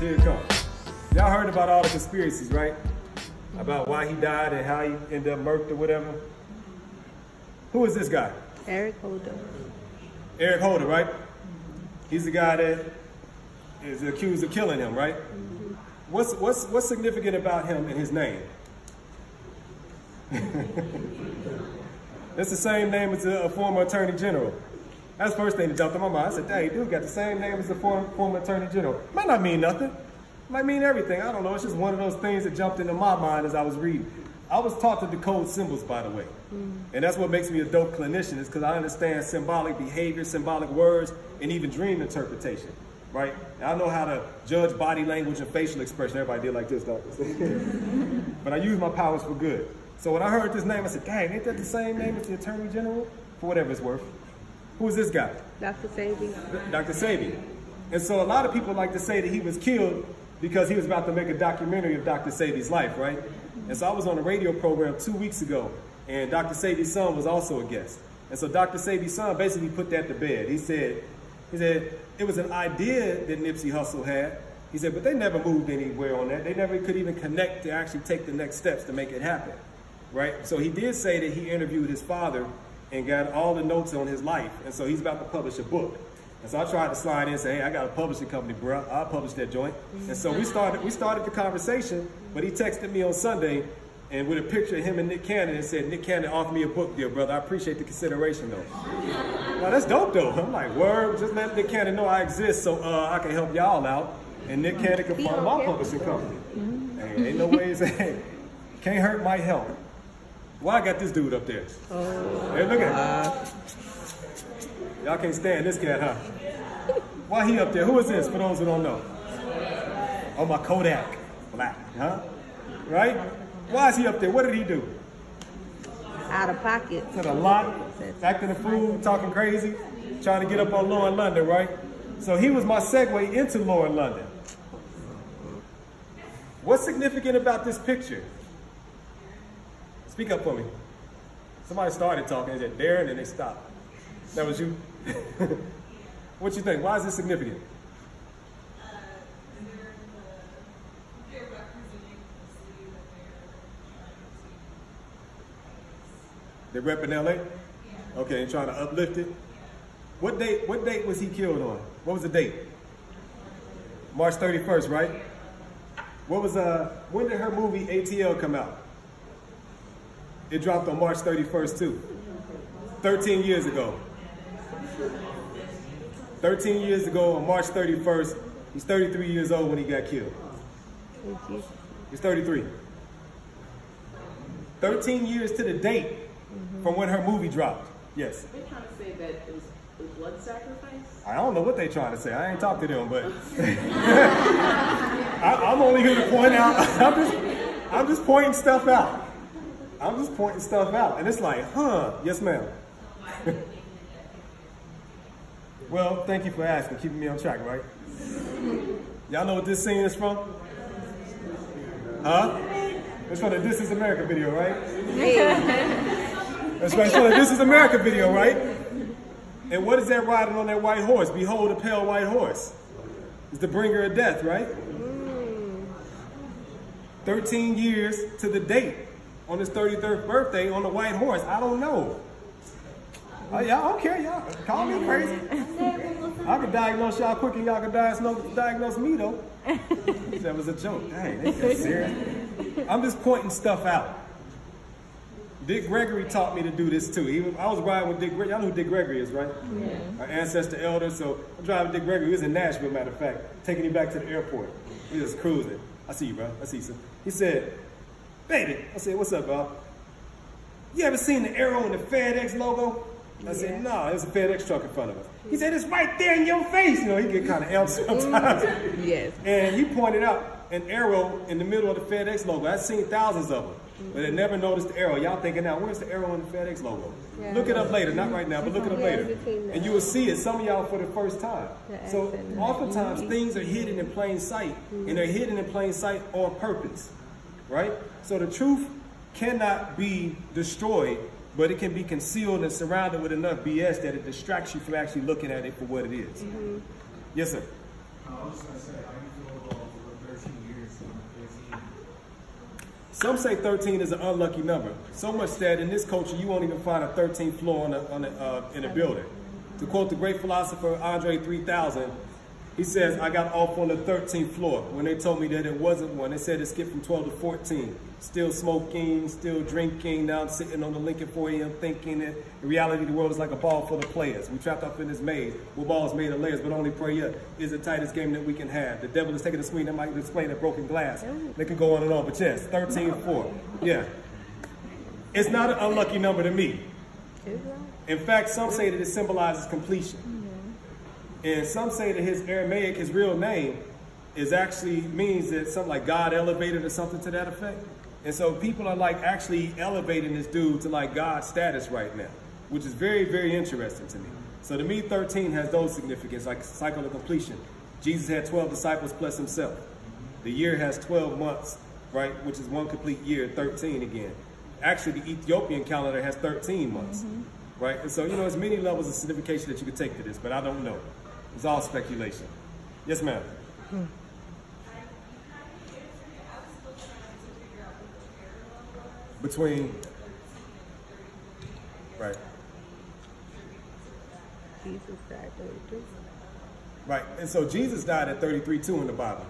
Here it comes. Y'all heard about all the conspiracies, right? About why he died and how he ended up murked or whatever. Who is this guy? Eric Holder. Eric Holder, right? He's the guy that is accused of killing him, right? What's significant about him and his name? It's the same name as a former attorney general. That's the first thing that jumped in my mind. I said, dang, dude got the same name as the former attorney general. Might not mean nothing. Might mean everything. I don't know. It's just one of those things that jumped into my mind as I was reading. I was taught to decode symbols, by the way. And that's what makes me a dope clinician, is because I understand symbolic behavior, symbolic words, and even dream interpretation, right? And I know how to judge body language and facial expression. Everybody did like this, doctor. But I use my powers for good. So when I heard this name, I said, dang, ain't that the same name as the attorney general? For whatever it's worth. Who is this guy? Dr. Sabi. Dr. Sabi. And so a lot of people like to say that he was killed because he was about to make a documentary of Dr. Sabi's life, right? And so I was on a radio program 2 weeks ago, and Dr. Sabi's son was also a guest. And so Dr. Sabi's son basically put that to bed. He said it was an idea that Nipsey Hussle had. He said, but they never moved anywhere on that. They never could even connect to actually take the next steps to make it happen, right? So he did say that he interviewed his father and got all the notes on his life. And so he's about to publish a book. And so I tried to slide in and say, hey, I got a publishing company, bro. I'll publish that joint. And so we started the conversation, but he texted me on Sunday and with a picture of him and Nick Cannon and said, Nick Cannon offered me a book deal, brother. I appreciate the consideration, though. Now, that's dope, though. I'm like, word, just let Nick Cannon know I exist so I can help y'all out. And Nick Cannon can fund my publishing company. Hey, ain't no ways, hey, can't hurt, might help. Why I got this dude up there? Hey, look at him. Y'all can't stand this cat, huh? Why he up there? Who is this, for those who don't know? Oh, my Kodak. Black, huh? Right? Why is he up there? What did he do? Out of pocket. Said a lot, acting a fool, talking crazy, trying to get up on Law in London, right? So he was my segue into Law in London. What's significant about this picture? Speak up for me. Somebody started talking, they said, Darren, and they stopped. That was you? What you think? Why is this significant? They're repping LA? Okay, and trying to uplift it. What date was he killed on? What was the date? March 31st, right? What was when did her movie ATL come out? It dropped on March 31st too. 13 years ago. 13 years ago on March 31st, he's 33 years old when he got killed. He's 33. 13 years to the date from when her movie dropped. Yes. They're trying to say that it was a blood sacrifice? I don't know what they're trying to say. I ain't talked to them, but I'm only here to point out. I'm just pointing stuff out. I'm just pointing stuff out. And it's like, huh, yes ma'am. Well, thank you for asking, keeping me on track, right? Y'all know what this scene is from? Huh? It's from the This Is America video, right? That's right, it's from the This Is America video, right? And what is that riding on that white horse? Behold, a pale white horse. It's the bringer of death, right? 13 years to the date on his 33rd birthday on the white horse. I don't know. Y'all don't care, y'all call me crazy. I can diagnose y'all quicker, y'all can diagnose me though. That was a joke. Dang, they got serious. I'm just pointing stuff out. Dick Gregory taught me to do this too. I was riding with Dick Gregory. Y'all know who Dick Gregory is, right? Yeah. Our ancestor elder. So I'm driving with Dick Gregory. He was in Nashville, matter of fact, taking him back to the airport. We just cruising. I see you, bro. I see you. He said, baby. I said, what's up, bro? You ever seen the arrow in the FedEx logo? I said, no, there's a FedEx truck in front of us. He said, it's right there in your face. You know, he get kind of amped sometimes. Yes. And he pointed out an arrow in the middle of the FedEx logo. I've seen thousands of them, but I never noticed the arrow. Y'all thinking now, where's the arrow in the FedEx logo? Yeah. Look it up later, not right now, but look it up later. And you will see it, some of y'all for the first time. So oftentimes things are hidden in plain sight, and they're hidden in plain sight on purpose, right? So the truth cannot be destroyed, but it can be concealed and surrounded with enough BS that it distracts you from actually looking at it for what it is. Yes, sir. Some say 13 is an unlucky number. So much that in this culture, you won't even find a 13th floor in a building. To quote the great philosopher Andre 3000, he says, I got off on the 13th floor when they told me that it wasn't one. They said it skipped from 12 to 14. Still smoking, still drinking. Now I'm sitting on the Lincoln 4 a.m. thinking that in reality the world is like a ball full of players. We trapped up in this maze. We're balls made of layers, but only prayer is the tightest game that we can have. The devil is taking a screen that might explain that broken glass. They could go on and on, but yes, 13-4. Yeah. It's not an unlucky number to me. In fact, some say that it symbolizes completion. And some say that his Aramaic, his real name, is actually means that something like God elevated or something to that effect. And so people are like actually elevating this dude to like God's status right now, which is very, very interesting to me. So to me, 13 has those significance, like cycle of completion. Jesus had 12 disciples plus himself. The year has 12 months, right, which is one complete year, 13 again. Actually, the Ethiopian calendar has 13 months, right? And so, you know, there's many levels of signification that you could take to this, but I don't know. It's all speculation. Yes, ma'am. Between, right. Jesus died 33. Right, and so Jesus died at 33 too in the Bible.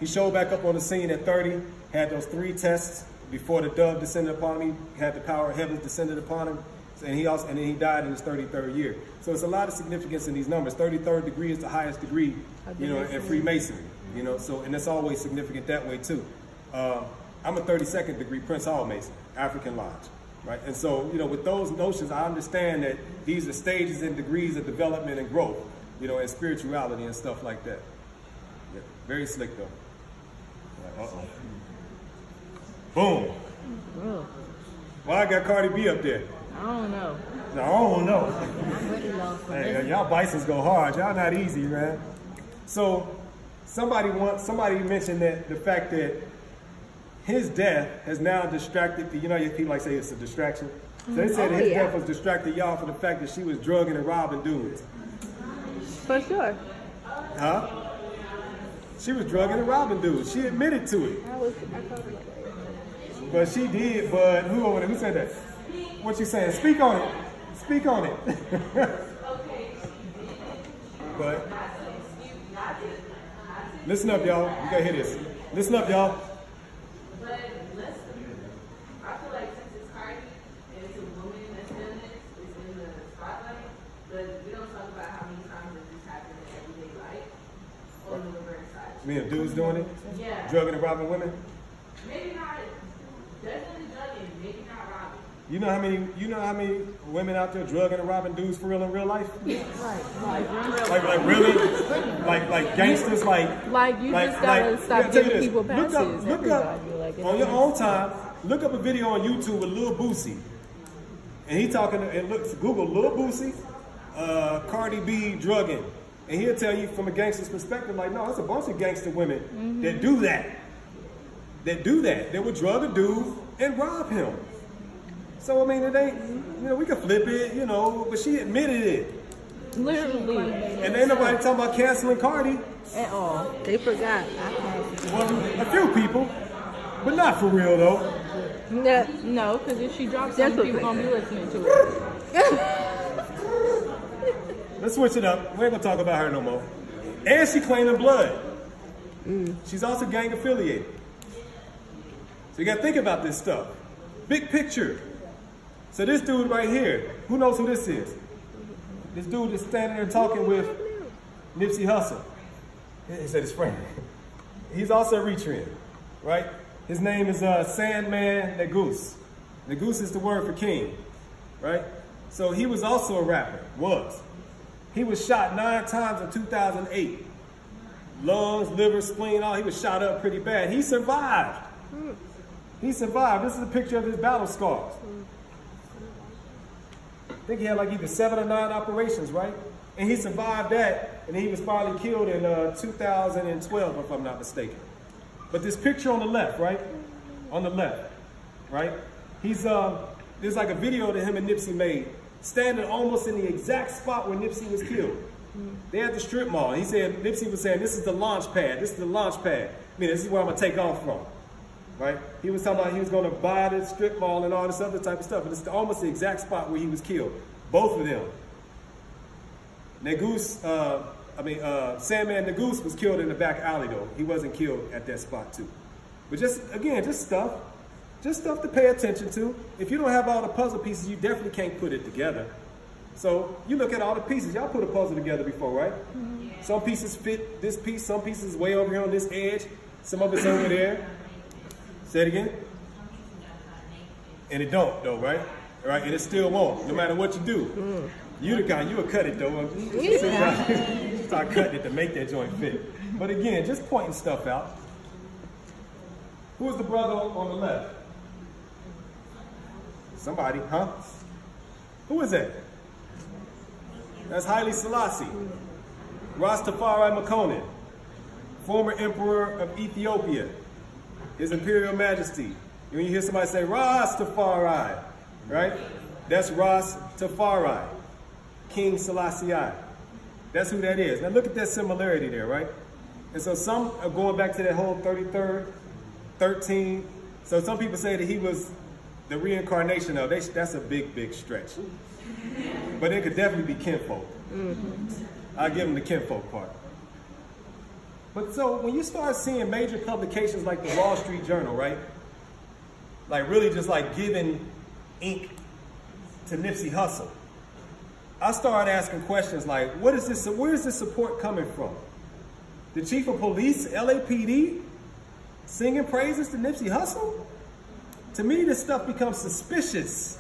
He showed back up on the scene at 30, had those 3 tests before the dove descended upon him, had the power of heaven descended upon him, and then he died in his 33rd year. So it's a lot of significance in these numbers. 33rd degree is the highest degree, you know, in Freemasonry, you know, so, and it's always significant that way too. I'm a 32nd degree Prince Hall Mason, African Lodge, right? And so, you know, with those notions, I understand that these are stages and degrees of development and growth, you know, and spirituality and stuff like that. Yeah, very slick though. Uh-oh. Boom. Bro, Why I got Cardi B up there? I don't know. No, I don't know. I'm ready lost for Hey, this. y'all Bisons go hard. Y'all not easy, man. So somebody mentioned that the fact that his death has now distracted the, you know, people like say it's a distraction. So they said his death was distracted y'all for the fact that she was drugging and robbing dudes. For sure. Huh? She was drugging and robbing dudes. She admitted to it. I thought about that. But she did, but who said that? What you saying? Speak on it. Speak on it. But listen up, y'all. You gotta hear this. Listen up, y'all. But listen, I feel like since it's Cardi and it's a woman that's done this, it's in the spotlight, but we don't talk about how many times this happens in everyday life on the reverse side. You mean if dudes doing it? Yeah. Drugging and robbing women? Maybe not, definitely drugging, maybe not robbing. You know how many women out there drugging and robbing dudes for real in real life? Like really? Like gangsters, Like you just gotta stop giving people passes. Look up on your own time. Look up a video on YouTube with Lil Boosie, and he talking. And Google Lil Boosie, Cardi B drugging, and he'll tell you from a gangster's perspective, like, no, it's a bunch of gangster women that do that. That would drug a dude and rob him. So, I mean, it ain't, you know, we can flip it, you know, but she admitted it. Literally. And ain't nobody talking about canceling Cardi. At all. They forgot. Well, a few people, but not for real, though. No, because if she drops something, people going to be listening to it. Let's switch it up. We ain't going to talk about her no more. And she claiming blood. She's also gang affiliated. So you got to think about this stuff. Big picture. So this dude right here, who knows who this is? This dude is standing there talking with Nipsey Hussle. He said his friend. He's also a retrend, right? His name is Sandman Negus. Negus is the word for king, right? So he was also a rapper, He was shot 9 times in 2008. Lungs, liver, spleen, all. He was shot up pretty bad. He survived. He survived. This is a picture of his battle scars. I think he had like either 7 or 9 operations, right? And he survived that, and he was finally killed in 2012, if I'm not mistaken. But this picture on the left, right? On the left, right? He's there's like a video that him and Nipsey made, standing almost in the exact spot where Nipsey was killed. They had the strip mall. He said, Nipsey was saying, this is the launch pad. This is the launch pad. I mean, this is where I'm going to take off from. Right? He was talking about he was going to buy the strip mall and all this other type of stuff. And it's almost the exact spot where he was killed. Both of them. Sandman Nagoose was killed in the back alley, though. He wasn't killed at that spot, too. But just stuff to pay attention to. If you don't have all the puzzle pieces, you definitely can't put it together. So you look at all the pieces. Y'all put a puzzle together before, right? Mm-hmm. Some pieces fit this piece. Some pieces way over here on this edge. Some of it's over there. Say it again. And it don't, though, right? Right? And it still won't, no matter what you do. You the guy, you will cut it, though. Start cutting it to make that joint fit. But again, just pointing stuff out. Who is the brother on the left? Somebody, huh? Who is that? That's Haile Selassie. Rastafari Makonnen, former emperor of Ethiopia, His Imperial Majesty. When you hear somebody say Rastafari, right? That's Rastafari, King Selassie. That's who that is. Now look at that similarity there, right? And so some are going back to that whole 33rd, 13. So some people say that he was the reincarnation of, that's a big stretch. But it could definitely be kinfolk. I'll give him the kinfolk part. But so when you start seeing major publications like the Wall Street Journal, right? Like really just like giving ink to Nipsey Hussle, I started asking questions like, where is this support coming from? The chief of police, LAPD, singing praises to Nipsey Hussle? To me, this stuff becomes suspicious.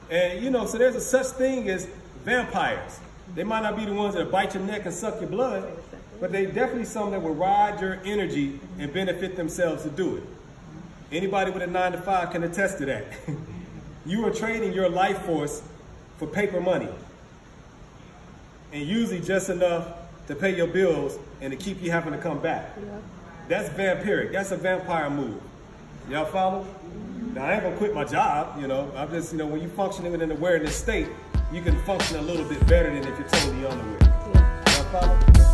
And you know, so there's a such thing as vampires. They might not be the ones that bite your neck and suck your blood, but they definitely some that will ride your energy and benefit themselves to do it. Anybody with a 9-to-5 can attest to that. You are trading your life force for paper money. And usually just enough to pay your bills and to keep you having to come back. Yeah. That's vampiric. That's a vampire move. Y'all follow? Now, I ain't gonna quit my job, you know. I'm just, you know, when you function in an awareness state, you can function a little bit better than if you're totally unaware. Yeah. Y'all follow?